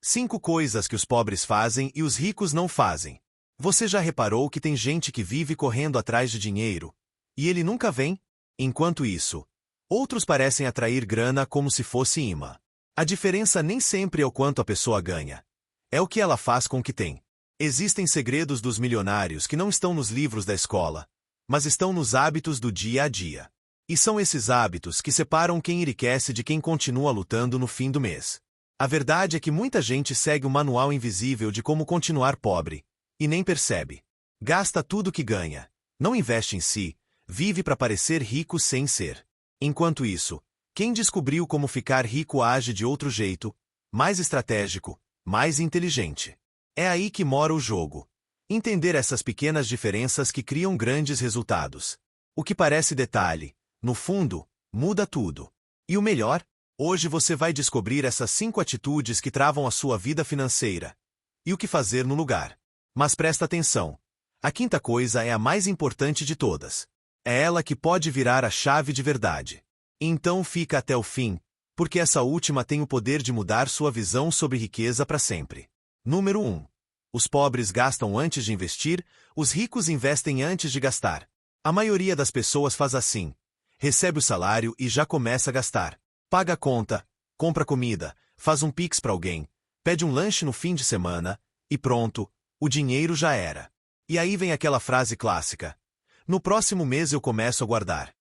5 coisas que os pobres fazem e os ricos não fazem. Você já reparou que tem gente que vive correndo atrás de dinheiro, e ele nunca vem? Enquanto isso, outros parecem atrair grana como se fosse imã. A diferença nem sempre é o quanto a pessoa ganha. É o que ela faz com o que tem. Existem segredos dos milionários que não estão nos livros da escola, mas estão nos hábitos do dia a dia. E são esses hábitos que separam quem enriquece de quem continua lutando no fim do mês. A verdade é que muita gente segue o manual invisível de como continuar pobre, e nem percebe. Gasta tudo que ganha, não investe em si, vive para parecer rico sem ser. Enquanto isso, quem descobriu como ficar rico age de outro jeito, mais estratégico, mais inteligente. É aí que mora o jogo. Entender essas pequenas diferenças que criam grandes resultados. O que parece detalhe, no fundo, muda tudo. E o melhor? Hoje você vai descobrir essas 5 atitudes que travam a sua vida financeira. E o que fazer no lugar. Mas presta atenção. A 5ª coisa é a mais importante de todas. É ela que pode virar a chave de verdade. Então fica até o fim, porque essa última tem o poder de mudar sua visão sobre riqueza para sempre. Número 1. Os pobres gastam antes de investir, os ricos investem antes de gastar. A maioria das pessoas faz assim. Recebe o salário e já começa a gastar. Paga a conta, compra comida, faz um pix para alguém, pede um lanche no fim de semana, e pronto, o dinheiro já era. E aí vem aquela frase clássica. No próximo mês eu começo a guardar.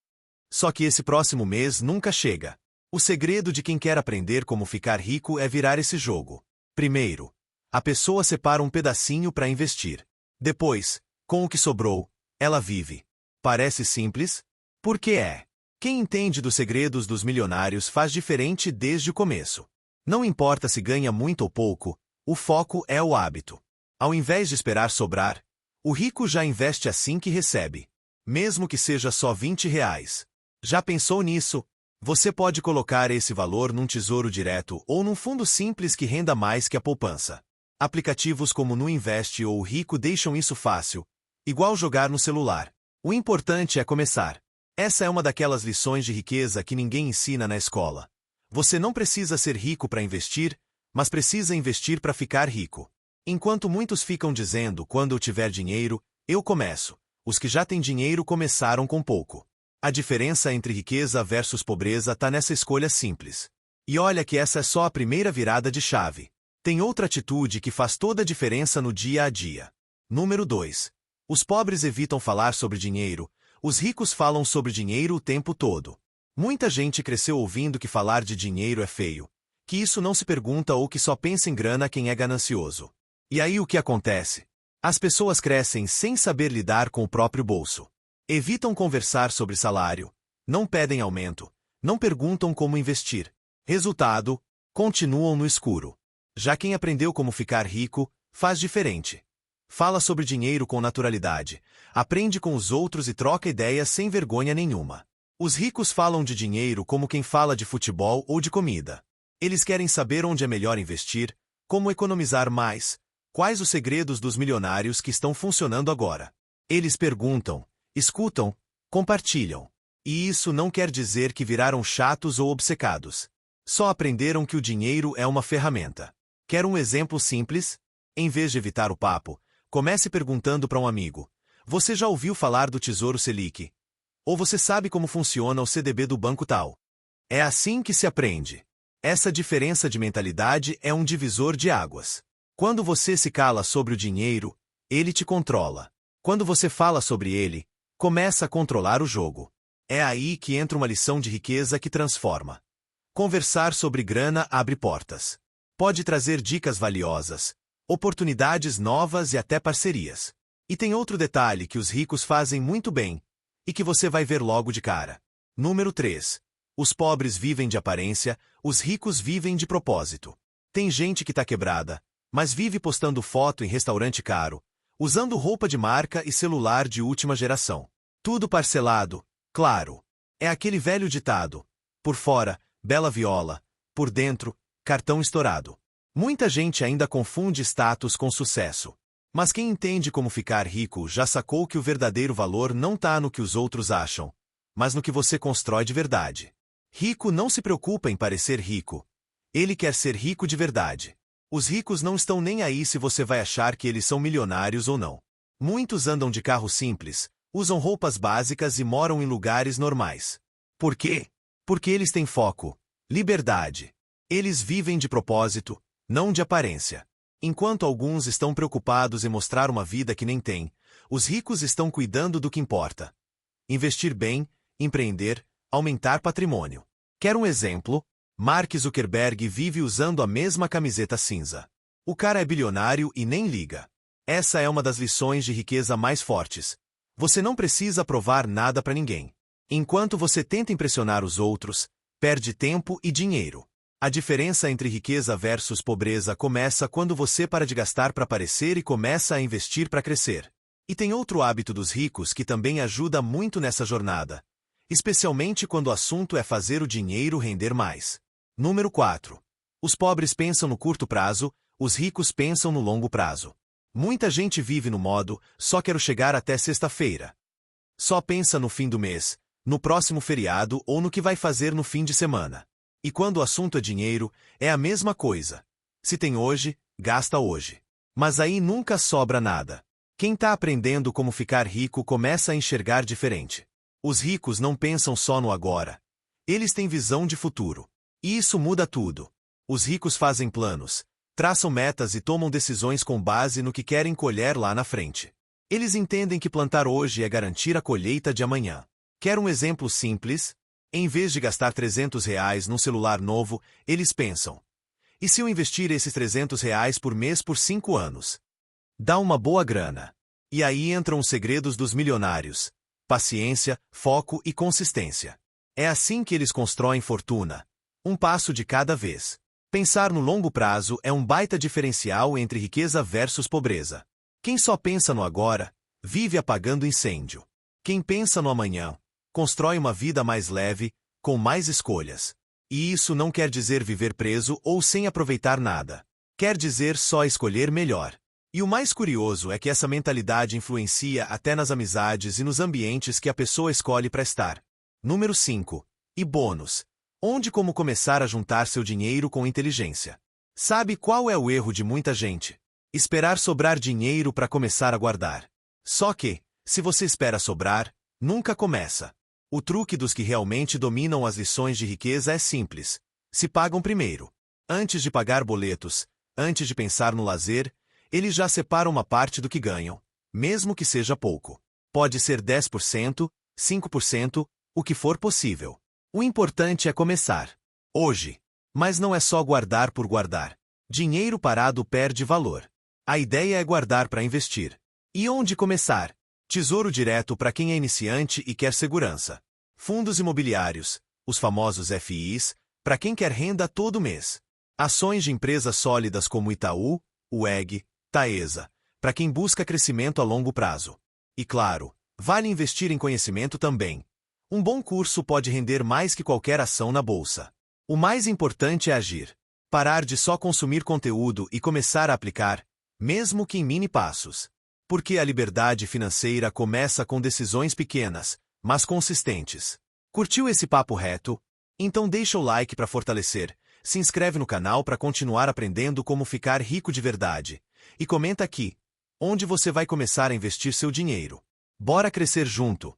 Só que esse próximo mês nunca chega. O segredo de quem quer aprender como ficar rico é virar esse jogo. Primeiro, a pessoa separa um pedacinho para investir. Depois, com o que sobrou, ela vive. Parece simples? Porque é. Quem entende dos segredos dos milionários faz diferente desde o começo. Não importa se ganha muito ou pouco, o foco é o hábito. Ao invés de esperar sobrar, o rico já investe assim que recebe. Mesmo que seja só R$ 20. Já pensou nisso? Você pode colocar esse valor num tesouro direto ou num fundo simples que renda mais que a poupança. Aplicativos como Nuinvest ou o Rico deixam isso fácil, igual jogar no celular. O importante é começar. Essa é uma daquelas lições de riqueza que ninguém ensina na escola. Você não precisa ser rico para investir, mas precisa investir para ficar rico. Enquanto muitos ficam dizendo, quando eu tiver dinheiro, eu começo. Os que já têm dinheiro começaram com pouco. A diferença entre riqueza versus pobreza está nessa escolha simples. E olha que essa é só a primeira virada de chave. Tem outra atitude que faz toda a diferença no dia a dia. Número 2. Os pobres evitam falar sobre dinheiro, os ricos falam sobre dinheiro o tempo todo. Muita gente cresceu ouvindo que falar de dinheiro é feio, que isso não se pergunta ou que só pensa em grana quem é ganancioso. E aí o que acontece? As pessoas crescem sem saber lidar com o próprio bolso. Evitam conversar sobre salário, não pedem aumento, não perguntam como investir. Resultado, continuam no escuro. Já quem aprendeu como ficar rico, faz diferente. Fala sobre dinheiro com naturalidade, aprende com os outros e troca ideias sem vergonha nenhuma. Os ricos falam de dinheiro como quem fala de futebol ou de comida. Eles querem saber onde é melhor investir, como economizar mais, quais os segredos dos milionários que estão funcionando agora. Eles perguntam, escutam, compartilham. E isso não quer dizer que viraram chatos ou obcecados. Só aprenderam que o dinheiro é uma ferramenta. Quer um exemplo simples? Em vez de evitar o papo, comece perguntando para um amigo. Você já ouviu falar do Tesouro Selic? Ou você sabe como funciona o CDB do banco tal? É assim que se aprende. Essa diferença de mentalidade é um divisor de águas. Quando você se cala sobre o dinheiro, ele te controla. Quando você fala sobre ele, começa a controlar o jogo. É aí que entra uma lição de riqueza que transforma. Conversar sobre grana abre portas. Pode trazer dicas valiosas, oportunidades novas e até parcerias. E tem outro detalhe que os ricos fazem muito bem, e que você vai ver logo de cara. Número 3. Os pobres vivem de aparência, os ricos vivem de propósito. Tem gente que tá quebrada, mas vive postando foto em restaurante caro, usando roupa de marca e celular de última geração. Tudo parcelado, claro. É aquele velho ditado. Por fora, bela viola. Por dentro, cartão estourado. Muita gente ainda confunde status com sucesso. Mas quem entende como ficar rico já sacou que o verdadeiro valor não está no que os outros acham, mas no que você constrói de verdade. Rico não se preocupa em parecer rico. Ele quer ser rico de verdade. Os ricos não estão nem aí se você vai achar que eles são milionários ou não. Muitos andam de carro simples, usam roupas básicas e moram em lugares normais. Por quê? Porque eles têm foco, liberdade. Eles vivem de propósito, não de aparência. Enquanto alguns estão preocupados em mostrar uma vida que nem têm, os ricos estão cuidando do que importa. Investir bem, empreender, aumentar patrimônio. Quer um exemplo? Mark Zuckerberg vive usando a mesma camiseta cinza. O cara é bilionário e nem liga. Essa é uma das lições de riqueza mais fortes. Você não precisa provar nada para ninguém. Enquanto você tenta impressionar os outros, perde tempo e dinheiro. A diferença entre riqueza versus pobreza começa quando você para de gastar para parecer e começa a investir para crescer. E tem outro hábito dos ricos que também ajuda muito nessa jornada, especialmente quando o assunto é fazer o dinheiro render mais. Número 4. Os pobres pensam no curto prazo, os ricos pensam no longo prazo. Muita gente vive no modo, só quero chegar até sexta-feira. Só pensa no fim do mês, no próximo feriado ou no que vai fazer no fim de semana. E quando o assunto é dinheiro, é a mesma coisa. Se tem hoje, gasta hoje. Mas aí nunca sobra nada. Quem está aprendendo como ficar rico começa a enxergar diferente. Os ricos não pensam só no agora. Eles têm visão de futuro. E isso muda tudo. Os ricos fazem planos, traçam metas e tomam decisões com base no que querem colher lá na frente. Eles entendem que plantar hoje é garantir a colheita de amanhã. Quer um exemplo simples? Em vez de gastar R$ 300 num celular novo, eles pensam: e se eu investir esses R$ 300 por mês por 5 anos? Dá uma boa grana. E aí entram os segredos dos milionários: paciência, foco e consistência. É assim que eles constroem fortuna. Um passo de cada vez. Pensar no longo prazo é um baita diferencial entre riqueza versus pobreza. Quem só pensa no agora, vive apagando incêndio. Quem pensa no amanhã, constrói uma vida mais leve, com mais escolhas. E isso não quer dizer viver preso ou sem aproveitar nada. Quer dizer só escolher melhor. E o mais curioso é que essa mentalidade influencia até nas amizades e nos ambientes que a pessoa escolhe para estar. Número 5. E bônus. Onde como começar a juntar seu dinheiro com inteligência. Sabe qual é o erro de muita gente? Esperar sobrar dinheiro para começar a guardar. Só que, se você espera sobrar, nunca começa. O truque dos que realmente dominam as lições de riqueza é simples. Se pagam primeiro. Antes de pagar boletos, antes de pensar no lazer, eles já separam uma parte do que ganham, mesmo que seja pouco. Pode ser 10%, 5%, o que for possível. O importante é começar. Hoje. Mas não é só guardar por guardar. Dinheiro parado perde valor. A ideia é guardar para investir. E onde começar? Tesouro direto para quem é iniciante e quer segurança. Fundos imobiliários, os famosos FIs, para quem quer renda todo mês. Ações de empresas sólidas como Itaú, UEG, Taesa, para quem busca crescimento a longo prazo. E claro, vale investir em conhecimento também. Um bom curso pode render mais que qualquer ação na bolsa. O mais importante é agir. Parar de só consumir conteúdo e começar a aplicar, mesmo que em mini passos. Porque a liberdade financeira começa com decisões pequenas, mas consistentes. Curtiu esse papo reto? Então deixa o like para fortalecer, se inscreve no canal para continuar aprendendo como ficar rico de verdade. E comenta aqui, onde você vai começar a investir seu dinheiro. Bora crescer junto!